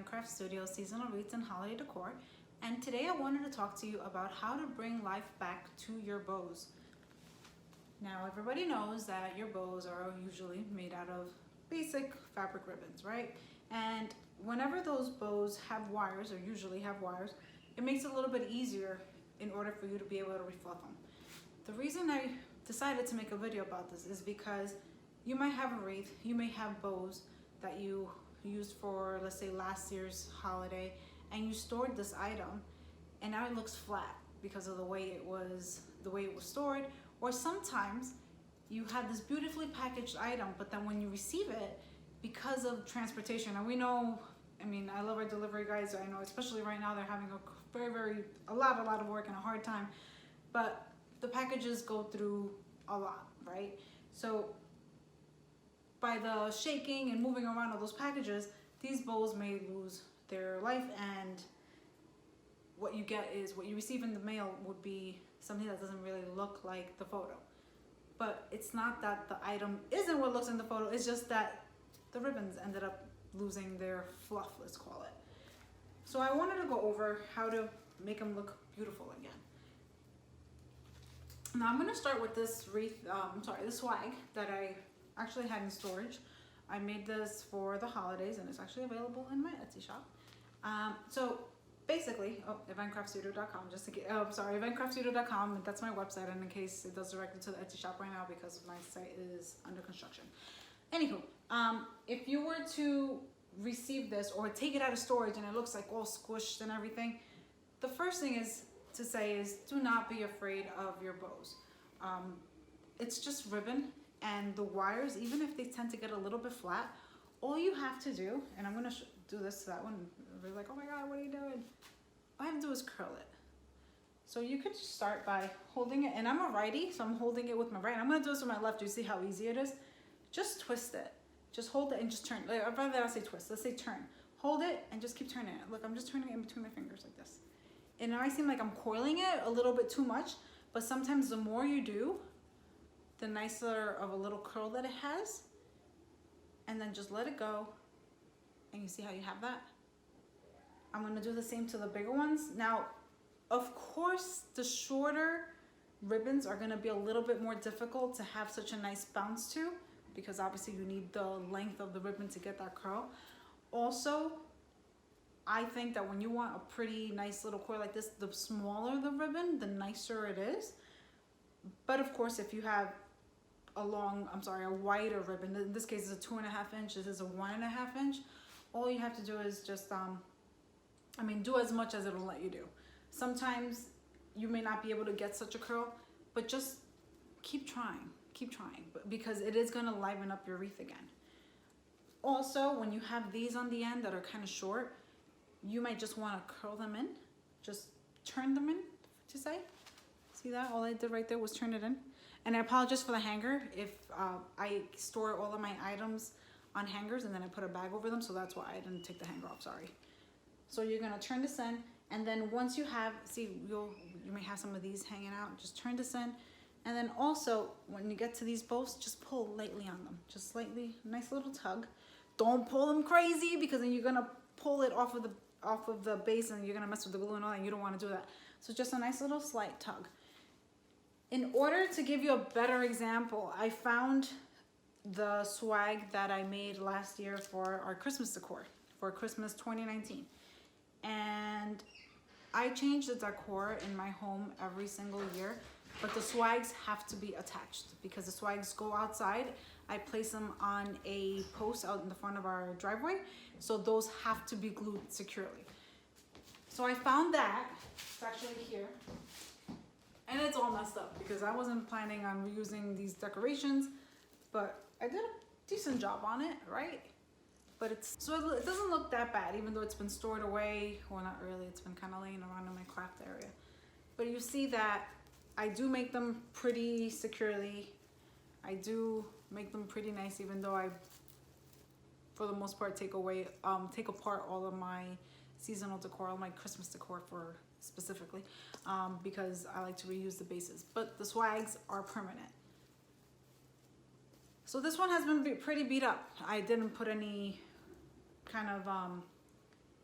Craft Studio seasonal wreaths and holiday decor, and today I wanted to talk to you about how to bring life back to your bows. Now everybody knows that your bows are usually made out of basic fabric ribbons, right? And whenever those bows have wires, or usually have wires, it makes it a little bit easier in order for you to be able to refluff them. The reason I decided to make a video about this is because you might have a wreath, you may have bows that you used for, let's say, last year's holiday, and you stored this item and now it looks flat because of the way it was stored. Or sometimes you have this beautifully packaged item, but then when you receive it, because of transportation, and we know, I mean, I love our delivery guys, I know especially right now they're having a lot of work and a hard time, but the packages go through a lot, right? So by the shaking and moving around of those packages, these bows may lose their life, and what you get is, what you receive in the mail would be something that doesn't really look like the photo. But it's not that the item isn't what looks in the photo, it's just that the ribbons ended up losing their fluff, let's call it. So I wanted to go over how to make them look beautiful again. Now I'm going to start with this wreath, this swag that I actually had in storage. I made this for the holidays and it's actually available in my Etsy shop. So basically, eventcraftstudio.com, just to get, eventcraftstudio.com, that's my website, and in case it does direct to the Etsy shop right now because my site is under construction. Anywho, if you were to receive this or take it out of storage and it looks like all squished and everything, the first thing is to say is do not be afraid of your bows. It's just ribbon, and the wires, even if they tend to get a little bit flat, all you have to do, and I'm gonna do this to that one, they're like, oh my god, what are you doing? All I have to do is curl it. So you could start by holding it, and I'm a righty, so I'm holding it with my right. I'm gonna do this with my left. You see how easy it is? Just twist it. Just hold it and just turn. Like, I'd rather not say twist, let's say turn. Hold it and just keep turning it. Look, I'm just turning it in between my fingers like this. And it might seem like I'm coiling it a little bit too much, but sometimes the more you do, the nicer of a little curl that it has. And then just let it go, and you see how you have that? I'm gonna do the same to the bigger ones. Now, of course, the shorter ribbons are gonna be a little bit more difficult to have such a nice bounce to, because obviously you need the length of the ribbon to get that curl. Also, I think that when you want a pretty nice little coil like this, the smaller the ribbon, the nicer it is. But of course, if you have a wider ribbon, in this case it's a 2.5 inch, this is a 1.5 inch, all you have to do is just, do as much as it'll let you do. Sometimes you may not be able to get such a curl, but just keep trying, because it is gonna liven up your wreath again. Also, when you have these on the end that are kind of short, you might just want to curl them in, just turn them in, to say. See that? All I did right there was turn it in. And I apologize for the hanger. If I store all of my items on hangers and then I put a bag over them, so that's why I didn't take the hanger off, sorry. So you're gonna turn this in, and then once you have, see, you may have some of these hanging out, just turn this in. And then also, when you get to these bows, just pull lightly on them, just slightly, nice little tug. Don't pull them crazy, because then you're gonna pull it off of the base and you're gonna mess with the glue and all that, and you don't wanna do that. So just a nice little slight tug. In order to give you a better example, I found the swag that I made last year for our Christmas decor, for Christmas 2019. And I change the decor in my home every single year, but the swags have to be attached because the swags go outside. I place them on a post out in the front of our driveway, so those have to be glued securely. So I found that, it's actually here. And it's all messed up because I wasn't planning on reusing these decorations, but I did a decent job on it, right? But it doesn't look that bad, even though it's been stored away. Well, not really, it's been kind of laying around in my craft area. But you see that I do make them pretty securely. I do make them pretty nice, even though I, for the most part, take apart all of my seasonal decor, all my Christmas decor specifically, because I like to reuse the bases, but the swags are permanent. So this one has been pretty beat up. I didn't put any kind of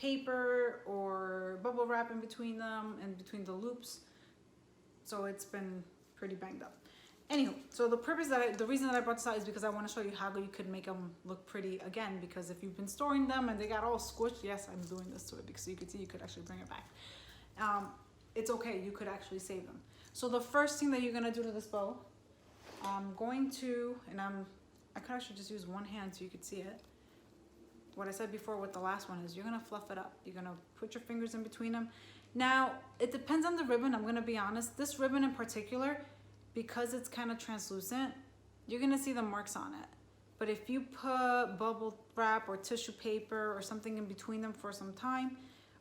paper or bubble wrap in between them and between the loops. So it's been pretty banged up. Anywho, so the reason that I brought this out is because I want to show you how you could make them look pretty again, because if you've been storing them and they got all squished, yes, I'm doing this to it because you could see you could actually bring it back. It's okay, you could actually save them. So the first thing that you're gonna do to this bow, I'm going to, I could actually just use one hand so you could see it. What I said before with the last one is you're gonna fluff it up. You're gonna put your fingers in between them. Now, it depends on the ribbon, I'm gonna be honest. This ribbon in particular, because it's kind of translucent, you're gonna see the marks on it. But if you put bubble wrap or tissue paper or something in between them for some time,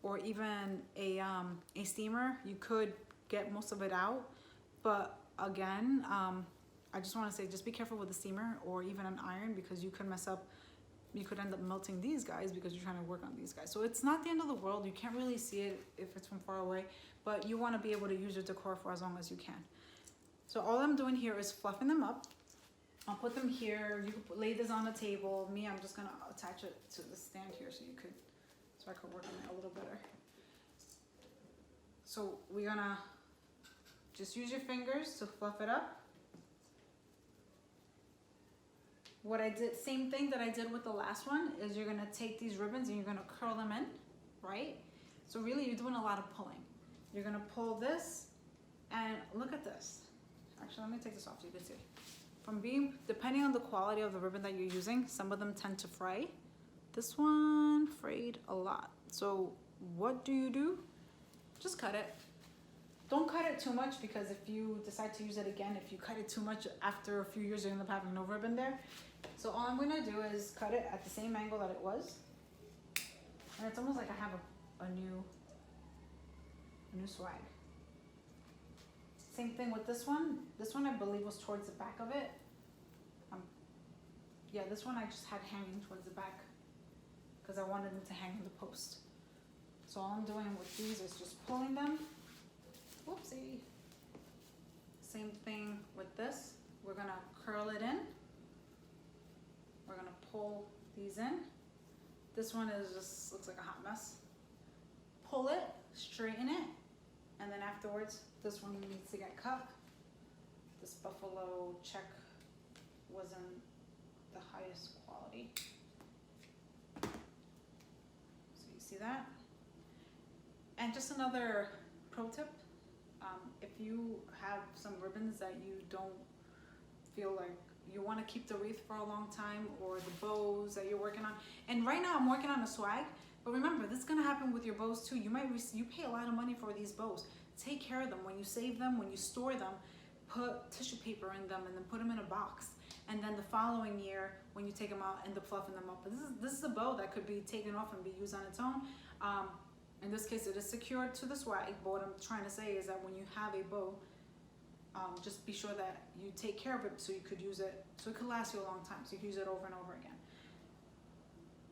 or even a steamer, you could get most of it out. But again, I just wanna say, just be careful with the steamer or even an iron, because you could mess up, you could end up melting these guys because you're trying to work on these guys. So it's not the end of the world. You can't really see it if it's from far away, but you wanna be able to use your decor for as long as you can. So all I'm doing here is fluffing them up. I'll put them here. You can lay this on the table. Me, I'm just gonna attach it to the stand here so I could work on it a little better. So we're gonna just use your fingers to fluff it up. What I did, same thing that I did with the last one, is you're gonna take these ribbons and you're gonna curl them in, right? So really you're doing a lot of pulling. You're gonna pull this, and look at this. Actually, let me take this off so you can see. Depending on the quality of the ribbon that you're using, some of them tend to fray. This one frayed a lot. So what do? Just cut it. Don't cut it too much, because if you decide to use it again, if you cut it too much, after a few years, you end up having no ribbon there. So all I'm gonna do is cut it at the same angle that it was. And it's almost like I have a new swag. Same thing with this one. This one I believe was towards the back of it. Yeah, this one I just had hanging towards the back because I wanted them to hang in the post. So all I'm doing with these is just pulling them. Whoopsie. Same thing with this. We're gonna curl it in. We're gonna pull these in. This one looks like a hot mess. Pull it, straighten it, and then afterwards, this one needs to get cut. This buffalo check wasn't the highest quality. So you see that? And just another pro tip, if you have some ribbons that you don't feel like you want to keep the wreath for a long time, or the bows that you're working on, and right now I'm working on a swag, but remember, this is going to happen with your bows too. You pay a lot of money for these bows. Take care of them. When you save them, when you store them, put tissue paper in them and then put them in a box. And then the following year, when you take them out, end up fluffing them up. But this is a bow that could be taken off and be used on its own. In this case, it is secured to the swag. But what I'm trying to say is that when you have a bow, just be sure that you take care of it so you could use it, so it could last you a long time. So you can use it over and over again.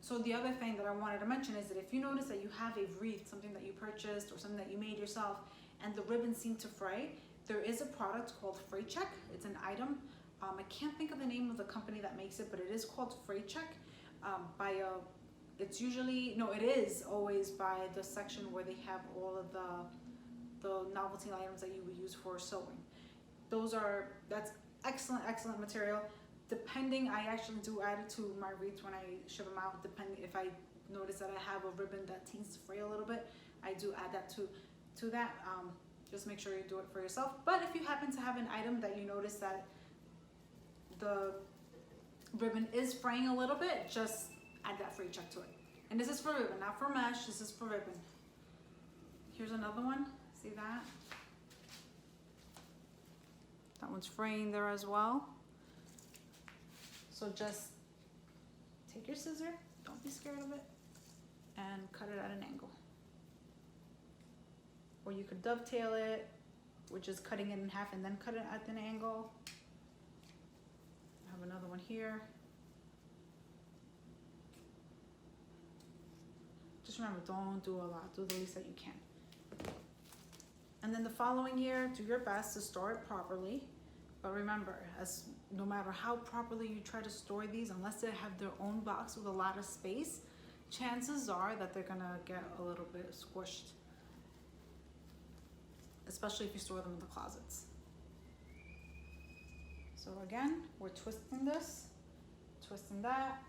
So the other thing that I wanted to mention is that if you notice that you have a wreath, something that you purchased or something that you made yourself, and the ribbons seem to fray, there is a product called Fray Check. It's an item. I can't think of the name of the company that makes it, but it is called Fray Check. It is always by the section where they have all of the novelty items that you would use for sewing. That's excellent material. Depending, I actually do add it to my wreaths when I ship them out. Depending if I notice that I have a ribbon that tends to fray a little bit, I do add that to that. Just make sure you do it for yourself. But if you happen to have an item that you notice that the ribbon is fraying a little bit, just add that Fray Check to it. And this is for ribbon, not for mesh. This is for ribbon. Here's another one. See that? That one's fraying there as well. So just take your scissor, don't be scared of it, and cut it at an angle. Or you could dovetail it, which is cutting it in half and then cut it at an angle. I have another one here. Just remember, don't do a lot, do the least that you can. And then the following year, do your best to store it properly. But remember, no matter how properly you try to store these, unless they have their own box with a lot of space, chances are that they're gonna get a little bit squished, especially if you store them in the closets. So again, we're twisting this, twisting that,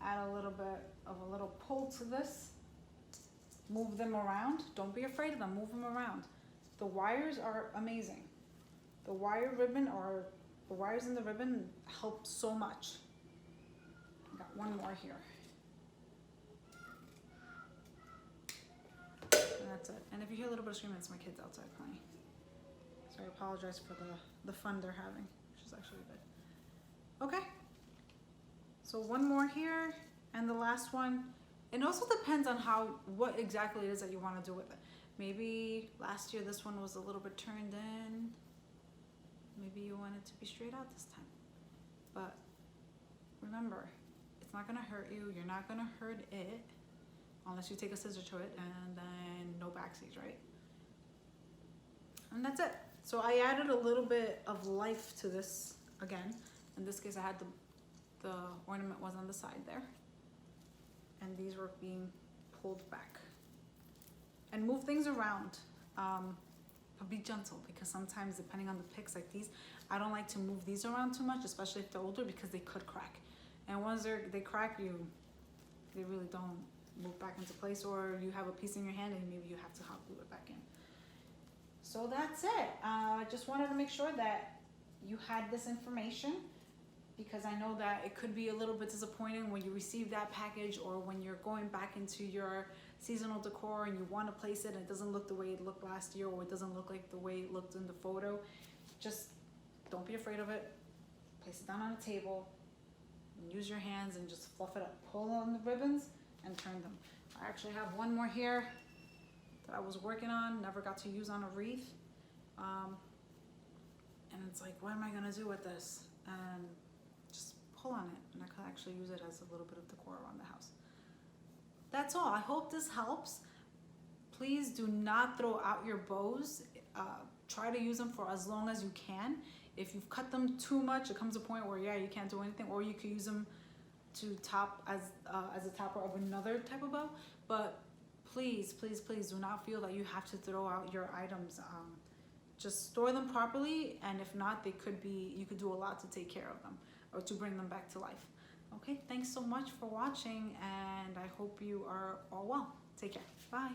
add a little bit of a little pull to this, move them around. Don't be afraid of them, move them around. The wires are amazing. The wire ribbon, or the wires in the ribbon, help so much. I got one more here. And that's it. And if you hear a little bit of screaming, it's my kids outside playing. So I apologize for the fun they're having, which is actually good. Okay. So one more here, and the last one. It also depends on what exactly it is that you want to do with it. Maybe last year this one was a little bit turned in. Maybe you want it to be straight out this time. But remember, it's not gonna hurt you. You're not gonna hurt it unless you take a scissor to it, and then no backsies, right? And that's it. So I added a little bit of life to this again. In this case, I had the ornament was on the side there, and these were being pulled back. And move things around, but be gentle, because sometimes depending on the picks like these, I don't like to move these around too much, especially if they're older, because they could crack. And once they crack, they really don't move back into place, or you have a piece in your hand and maybe you have to hot glue it back in. So that's it. I just wanted to make sure that you had this information, because I know that it could be a little bit disappointing when you receive that package, or when you're going back into your seasonal decor and you want to place it and it doesn't look the way it looked last year, or it doesn't look like the way it looked in the photo. Just don't be afraid of it. Place it down on a table and use your hands and just fluff it up. Pull on the ribbons and turn them. I actually have one more here that I was working on, never got to use on a wreath. And it's like, what am I gonna do with this? And just pull on it, and I could actually use it as a little bit of decor around the house. That's all. I hope this helps. Please do not throw out your bows. Try to use them for as long as you can. If you've cut them too much, it comes a point where, yeah, you can't do anything, or you could use them to top as a topper of another type of bow. But please, please, please do not feel that you have to throw out your items. Just store them properly, and if not, you could do a lot to take care of them, or to bring them back to life. Okay, thanks so much for watching, and I hope you are all well. Take care. Bye.